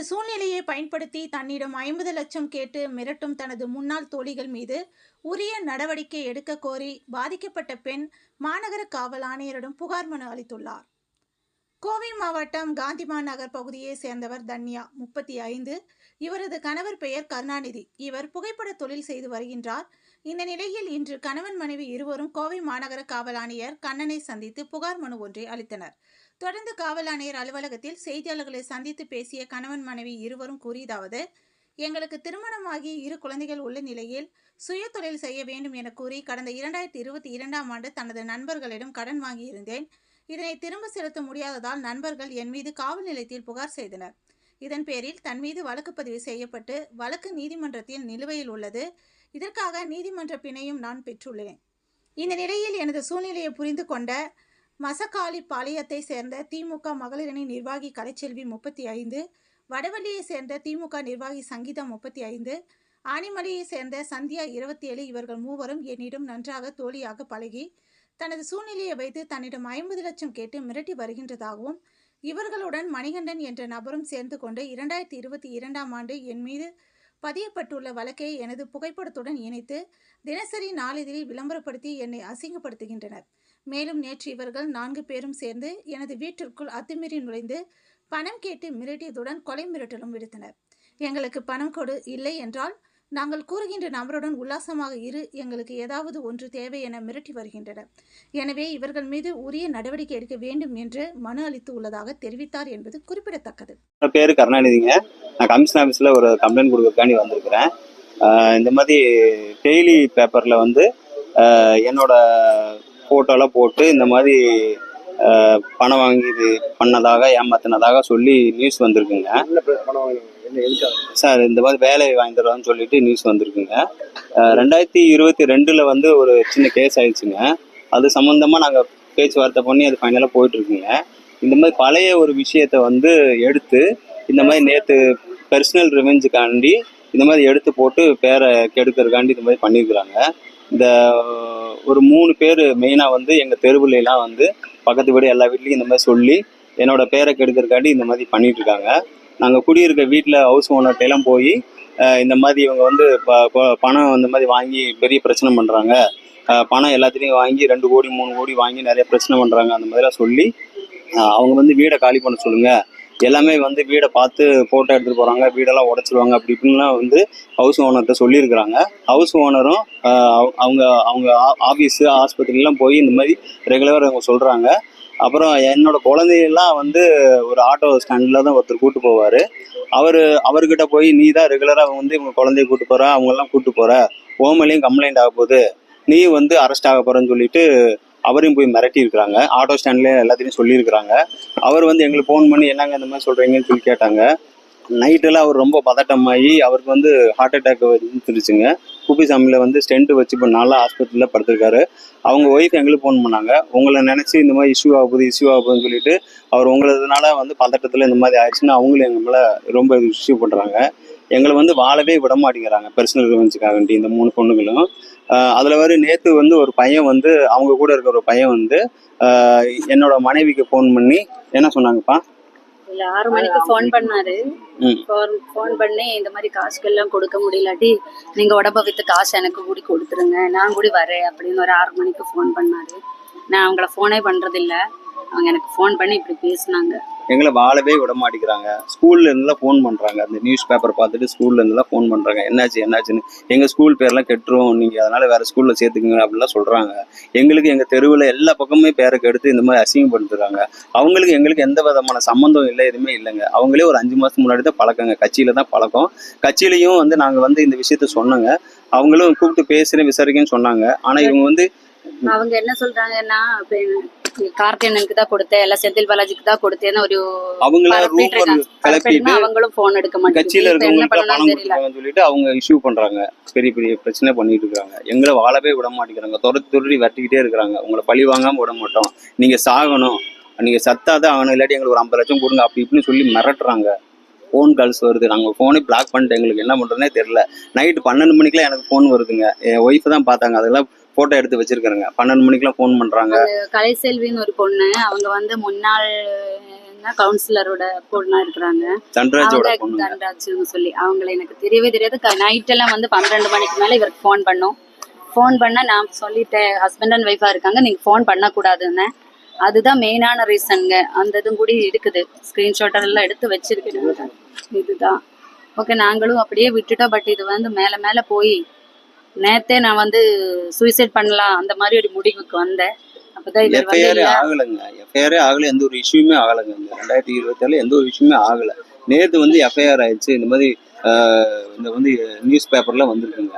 சூழ்நிலையை பயன்படுத்தி தன்னிடம் 50 லட்சம் கேட்டு மிரட்டும் தனது முன்னாள் தோழிகள் மீது உரிய நடவடிக்கை எடுக்க கோரி பாதிக்கப்பட்ட பெண் மாநகர காவல் ஆணையரிடம் புகார் மனு அளித்துள்ளார். கோவை மாவட்டம் காந்திமா நகர் பகுதியை சேர்ந்தவர் தன்யா, 35. இவரது கணவர் பெயர் கருணாநிதி. இவர் புகைப்பட தொழில் செய்து வருகின்றார். இந்த நிலையில் இன்று கணவன் மனைவி இருவரும் கோவை மாநகர காவல் ஆணையர் கண்ணனை சந்தித்து புகார் மனு ஒன்றை அளித்தனர். தொடர்ந்து காவல் ஆணையர் அலுவலகத்தில் செய்தியாளர்களை சந்தித்து பேசிய கணவன் மனைவி இருவரும் கூறியதாவது: எங்களுக்கு திருமணமாகி 2 குழந்தைகள் உள்ள நிலையில் சுய தொழில் செய்ய வேண்டும் என கூறி கடந்த 2022ஆம் ஆண்டு தனது நண்பர்களிடம் கடன் வாங்கியிருந்தேன். இதனை திரும்ப செலுத்த முடியாததால் நண்பர்கள் என் மீது காவல் நிலையத்தில் புகார் செய்தனர். இதன் பேரில் தன் மீது வழக்கு பதிவு செய்யப்பட்டு வழக்கு நீதிமன்றத்தில் நிலுவையில் உள்ளது. இதற்காக நீதிமன்ற பிணையும் நான் பெற்றுள்ளேன். இந்த நிலையில் எனது சூழ்நிலையை புரிந்து கொண்ட மசக்காளி பாளையத்தை சேர்ந்த திமுக மகளிரணி நிர்வாகி கலைச்செல்வி 35, வடவள்ளியை சேர்ந்த திமுக நிர்வாகி சங்கீதா 35, ஆனிமலையை சேர்ந்த சந்தியா 27 இவர்கள் மூவரும் என்னிடம் நன்றாக தோழியாக பழகி தனது சூழ்நிலையை வைத்து தன்னிடம் 50 லட்சம் கேட்டு மிரட்டி வருகின்றதாகவும், இவர்களுடன் மணிகண்டன் என்ற நபரும் சேர்ந்து கொண்டு 2022ஆம் ஆண்டு என் மீது பதியப்பட்டுள்ள வழக்கை எனது புகைப்படத்துடன் இணைத்து தினசரி நாளிதழில் விளம்பரப்படுத்தி என்னை அசிங்கப்படுத்துகின்றனர். மேலும் நேற்று இவர்கள் 4 பேரும் சேர்ந்து எனது வீட்டிற்குள் அத்துமீறி நுழைந்து பணம் கேட்டு மிரட்டியதுடன் கொலை மிரட்டலும் விடுத்தனர். எங்களுக்கு பணம் கொடு, இல்லை என்றால் நாங்கள் கூறுகின்ற நபருடன் உல்லாசமாக இரு, எங்களுக்கு ஏதாவது ஒன்று தேவை என மிரட்டி வருகின்றனர். எனவே இவர்கள் மீது உரிய நடவடிக்கை எடுக்க வேண்டும் என்று மனு அளித்து உள்ளதாக தெரிவித்தார் என்பது குறிப்பிடத்தக்கது. பேரு கருணாநிதிங்க. நான் கமிஷன் ஆஃபீஸில் ஒரு கம்ப்ளைண்ட் கொடுக்கறதுக்காண்டி வந்திருக்கிறேன். இந்த மாதிரி டெய்லி பேப்பரில் வந்து என்னோட ஃபோட்டோலாம் போட்டு இந்த மாதிரி பணம் வாங்கி இது பண்ணதாக ஏமாத்தினதாக சொல்லி நியூஸ் வந்திருக்குங்க சார். இந்த மாதிரி வேலை வாங்கி தருவான்னு சொல்லிட்டு நியூஸ் வந்திருக்குங்க. 2022 வந்து ஒரு சின்ன கேஸ் ஆயிடுச்சுங்க. அது சம்மந்தமாக நாங்கள் பேச்சுவார்த்தை பண்ணி அது ஃபைனலாக போயிட்டுருக்குங்க. இந்த மாதிரி பழைய ஒரு விஷயத்தை வந்து எடுத்து இந்த மாதிரி நேற்று பர்சனல் ரிவெஞ்சுக்காண்டி இந்த மாதிரி எடுத்து போட்டு பேரை கெடுக்கிறதுக்காண்டி இந்த மாதிரி பண்ணியிருக்கிறாங்க. இந்த ஒரு 3 பேர் மெயினாக வந்து எங்கள் தெருவுலாம் வந்து பக்கத்து வீடு எல்லா வீட்லேயும் இந்த மாதிரி சொல்லி என்னோட பேரை கெடுக்கிறதுக்காண்டி இந்த மாதிரி பண்ணிட்டு இருக்காங்க. நாங்கள் குடியிருக்க வீட்டில் ஹவுஸ் ஓனர்கிட்டலாம் போய் இந்த மாதிரி இவங்க வந்து பணம் இந்த மாதிரி வாங்கி பெரிய பிரச்சனை பண்ணுறாங்க, பணம் எல்லாத்துலேயும் வாங்கி 2 கோடி 3 கோடி வாங்கி நிறைய பிரச்சனை பண்ணுறாங்க, அந்த மாதிரிலாம் சொல்லி அவங்க வந்து வீடை காலி பண்ண சொல்லுங்கள், எல்லாமே வந்து வீடை பார்த்து ஃபோட்டோ எடுத்துகிட்டு போகிறாங்க, வீடெல்லாம் உடச்சிருவாங்க அப்படி இப்படின்லாம் வந்து ஹவுஸ் ஓனர்கிட்ட சொல்லியிருக்கிறாங்க. ஹவுஸ் ஓனரும் அவங்க அவங்க ஆஃபீஸு ஆஸ்பத்திரிலாம் போய் இந்த மாதிரி ரெகுலராக அவங்க சொல்கிறாங்க. அப்புறம் என்னோட குழந்தையெல்லாம் வந்து ஒரு ஆட்டோ ஸ்டாண்டில் தான் ஒருத்தர் கூப்பிட்டு போவார். அவர்கிட்ட போய் நீ தான் ரெகுலராக வந்து இவங்க குழந்தைய கூப்பிட்டு போகிற, அவங்கெல்லாம் கூப்பிட்டு போகிற, ஓமலையும் கம்ப்ளைண்ட் ஆக போகுது, நீ வந்து அரெஸ்ட் ஆக போகிறேன்னு சொல்லிட்டு அவரையும் போய் மிரட்டி இருக்கிறாங்க. ஆட்டோ ஸ்டாண்ட்லேயே எல்லாத்தையும் சொல்லியிருக்கிறாங்க. அவர் வந்து எங்களுக்கு ஃபோன் பண்ணி என்னங்க இந்த மாதிரி சொல்கிறீங்கன்னு சொல்லி கேட்டாங்க. நைட்டெல்லாம் அவர் ரொம்ப பதட்டமாகி அவருக்கு வந்து ஹார்ட் அட்டாக் வந்துருச்சுங்க. குப்பிசாமியில் வந்து ஸ்டென்ட் வச்சு இப்போ நல்லா ஹாஸ்பிட்டலில் படுத்திருக்காரு. அவங்க ஒய்ஃப் எங்களுக்கு ஃபோன் பண்ணாங்க, உங்களை நினச்சி இந்த மாதிரி இஷ்யூ ஆக போகுதுன்னு சொல்லிட்டு அவர் உங்களதுனால வந்து பதட்டத்தில் இந்த மாதிரி ஆயிடுச்சுன்னு அவங்களும் எங்கள் மேலே ரொம்ப இஷ்யூ பண்ணுறாங்க. எங்களை வந்து வாழவே விட மாட்டேங்கிறாங்க பர்சனல் ரிவெஞ்சுக்காக வேண்டி இந்த 3 பொண்ணுங்களும். அதில் வர நேற்று வந்து ஒரு பையன் வந்து அவங்க கூட இருக்கிற ஒரு பையன் வந்து என்னோட மனைவிக்கு ஃபோன் பண்ணி என்ன சொன்னாங்கப்பா, 6 மணிக்கு ஃபோன் பண்ணாரு. ஃபோன் பண்ணி இந்த மாதிரி காசுக்கெல்லாம் கொடுக்க முடியலாட்டி நீங்க உடம்ப வித்து காசு எனக்கு கூடி கொடுத்துருங்க, நான் கூடி வரேன் அப்படின்னு ஒரு 6 மணிக்கு ஃபோன் பண்ணாரு. நான் அவங்கள ஃபோனே பண்றதில்ல. அவங்க எனக்கு ஃபோன் பண்ணி இப்படி பேசினாங்க. எங்களை வாழவே விட மாட்டேங்கிறாங்க. ஸ்கூல்ல இருந்துலாம் ஃபோன் பண்றாங்க, அந்த நியூஸ் பேப்பர் பார்த்துட்டு ஸ்கூல்ல இருந்துலாம் ஃபோன் பண்றாங்க, என்னாச்சுன்னு, எங்க ஸ்கூல் பேர்லாம் கெட்டுரும், நீங்க அதனால வேற ஸ்கூல்ல சேர்த்துக்குங்க அப்படிலாம் சொல்றாங்க. எங்களுக்கு எங்க தெருவில் எல்லா பக்கமே பேரை கெடுத்து இந்த மாதிரி அசிங்கப்படுத்துறாங்க. அவங்களுக்கு எங்களுக்கு எந்த விதமான சம்மந்தம் இல்லை, எதுவுமே இல்லைங்க. அவங்களே ஒரு 5 மாசத்துக்கு முன்னாடி தான் பழக்கங்க, கட்சியில தான் பழக்கம். கட்சியிலையும் வந்து நாங்க வந்து இந்த விஷயத்த சொன்னாங்க, அவங்களும் கூப்பிட்டு பேசுறேன் விசாரிக்கன்னு சொன்னாங்க. ஆனா இவங்க வந்து அவங்க என்ன சொல்றாங்கன்னா, கார்த்தியனுக்கு தான் கொடுத்தேன், எல்லாம் செந்தில் பாலாஜிக்கு தான் கொடுத்தேன்னு ஒரு அவங்களும் போன் எடுக்க மாட்டாங்க, கட்சியில இருக்கவங்களுக்கு சொல்லிட்டு அவங்க இஷ்யூ பண்றாங்க, பெரிய பெரிய பிரச்சனை பண்ணிட்டு இருக்காங்க. எங்களை வாழவே விட மாட்டேங்கிறாங்க, துரத்தி வெட்டிக்கிட்டே இருக்கிறாங்க. உங்களை பழி வாங்காம விட மாட்டோம், நீங்க சாகணும், நீங்க சத்தாதான் ஆகணும், இல்லாட்டி எங்களுக்கு ஒரு 50 லட்சம் கொடுங்க அப்படி இப்படின்னு சொல்லி மிரட்டுறாங்க. ஃபோன் கால்ஸ் வருது, நாங்கள் ஃபோனே பிளாக் பண்ணிட்டு எங்களுக்கு என்ன பண்ணுறதுனே தெரியல. நைட்டு 12 மணிக்கெலாம் எனக்கு ஃபோன் வருதுங்க. என் ஒய்ஃப் தான் பார்த்தாங்க, அதெல்லாம் ஃபோட்டோ எடுத்து வச்சிருக்கிறேங்க. 12 மணிக்கெலாம் ஃபோன் பண்ணுறாங்க. கலைசெல்வின்னு ஒரு பொண்ணு, அவங்க வந்து முன்னாள் பாத்தீங்கன்னா கவுன்சிலரோட பொண்ணா இருக்கிறாங்க. தன்ராஜோட அவங்க பொண்ணு. தன்ராஜ்னு சொல்லி அவங்களை எனக்கு தெரியவே தெரியாது. நைட் எல்லாம் வந்து 12 மணிக்கு மேல இவருக்கு ஃபோன் பண்ணோம். ஃபோன் பண்ண நான் சொல்லிட்டேன், ஹஸ்பண்ட் அண்ட் ஒய்ஃபா இருக்காங்க, நீங்க ஃபோன் பண்ணக்கூடாதுன்னு. அதுதான் மெயினான ரீசனுங்க. அந்த இதுவும் கூட இருக்குது, ஸ்கிரீன்ஷாட் எல்லாம் எடுத்து வச்சிருக்கேன். இதுதான் ஓகே. நாங்களும் அப்படியே விட்டுட்டோம். பட் இது வந்து மேல மேல போய் நேத்தே நான் வந்து சூசைட் பண்ணலாம் அந்த மாதிரி ஒரு முடிவுக்கு வந்தேன். அப்பதான் இவர் வந்து எஃப்ஐஆரே ஆகலைங்க. எஃப்ஐஆரே ஆகல, எந்த ஒரு இஷ்யூமே ஆகலைங்க. இந்த 2027 எந்த ஒரு இஷ்யூமே ஆகல. நேத்து வந்து எஃப்ஐஆர் ஆயிடுச்சு. இந்த மாதிரி இந்த வந்து நியூஸ் பேப்பர்ல வந்திருக்குங்க.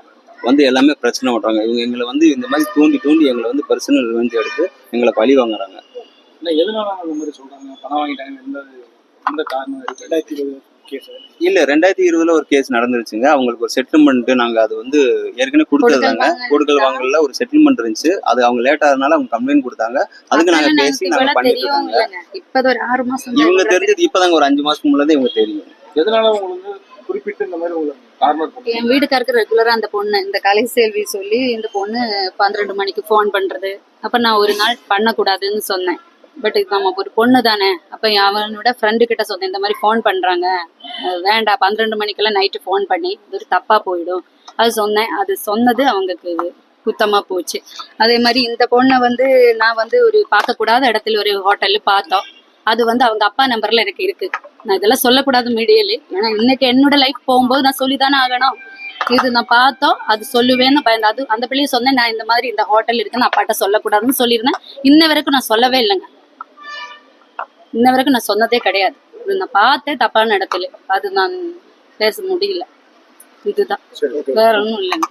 வந்து எல்லாமே பிரச்சனை பண்றாங்க. இவங்க எங்களை வந்து இந்த மாதிரி தூண்டி எங்களை வந்து பர்சனல் ரிவெஞ்ச் எடுத்து எங்களை பழி வாங்குறாங்க. எதனால அந்த மாதிரி சொல்றாங்க? பணம் வாங்கிட்டாங்க, எந்த காரணம் இருக்கு? 2020 கேஸ் இல்ல 2020 ஒரு கேஸ் நடந்துருச்சுங்க. அவங்களுக்கு ஒரு செட்டில்மெண்ட் நாங்க அது வந்து ஏற்கனவே கொடுத்ததாங்க. கொடுக்கல் வாங்கல ஒரு செட்டில்மெண்ட் இருந்துச்சு. அது அவங்க லேட் ஆனதுனால அவங்க கம்ப்ளைண்ட் கொடுத்தாங்க. அதுக்கு நாங்க பேசி நாங்க பண்ணிட்டு இருக்கோங்க. இப்ப ஒரு 6 மாசம் இவங்க தெரிஞ்சது இப்பதாங்க ஒரு 5 மாசத்துக்கு முன்னாடி இவங்க தெரியும். எதனால உங்களுக்கு குறிப்பிட்டு இந்த மாதிரி உங்களுக்கு காரணம்? என் வீட்டுக்காருக்கு ரெகுலரா அந்த பொண்ணு இந்த கலை செல்வி சொல்லி இந்த பொண்ணு 12 மணிக்கு ஃபோன் பண்றது. அப்ப நான் ஒரு நாள் பண்ணக்கூடாதுன்னு சொன்னேன். பட் நம்ம ஒரு பொண்ணு தானே, அப்ப அவனோட ஃப்ரெண்டு கிட்ட சொன்னேன், இந்த மாதிரி ஃபோன் பண்றாங்க, வேண்டாம் 12 மணிக்கெல்லாம் நைட்டு ஃபோன் பண்ணி இது தப்பா போயிடும் அது சொன்னேன். அது சொன்னது அவங்களுக்கு குத்தமா போச்சு. அதே மாதிரி இந்த பொண்ணை வந்து நான் வந்து ஒரு பார்க்கக்கூடாத இடத்துல ஒரு ஹோட்டல்ல பார்த்தோம். அது வந்து அவங்க அப்பா நம்பர்ல எனக்கு இருக்கு. நான் இதெல்லாம் சொல்லக்கூடாது மீடியலி, ஏன்னா இன்னைக்கு என்னோட லைஃப் போகும்போது நான் சொல்லிதானே ஆகணும். இது நான் பார்த்தோம், அது சொல்லுவேன்னு பயந்து அது அந்த பிள்ளைய சொன்னேன், நான் இந்த மாதிரி இந்த ஹோட்டல் இருக்குன்னு அப்பாட்ட சொல்லக்கூடாதுன்னு சொல்லியிருந்தேன். இன்ன வரைக்கும் நான் சொல்லவே இல்லைங்க. இன்ன வரைக்கும் நான் சொன்னதே கிடையாது. இது நான் பார்த்தேன் தப்பான இடத்துல, அது நான் பேச முடியல. இதுதான், வேற ஒன்றும் இல்லைங்க.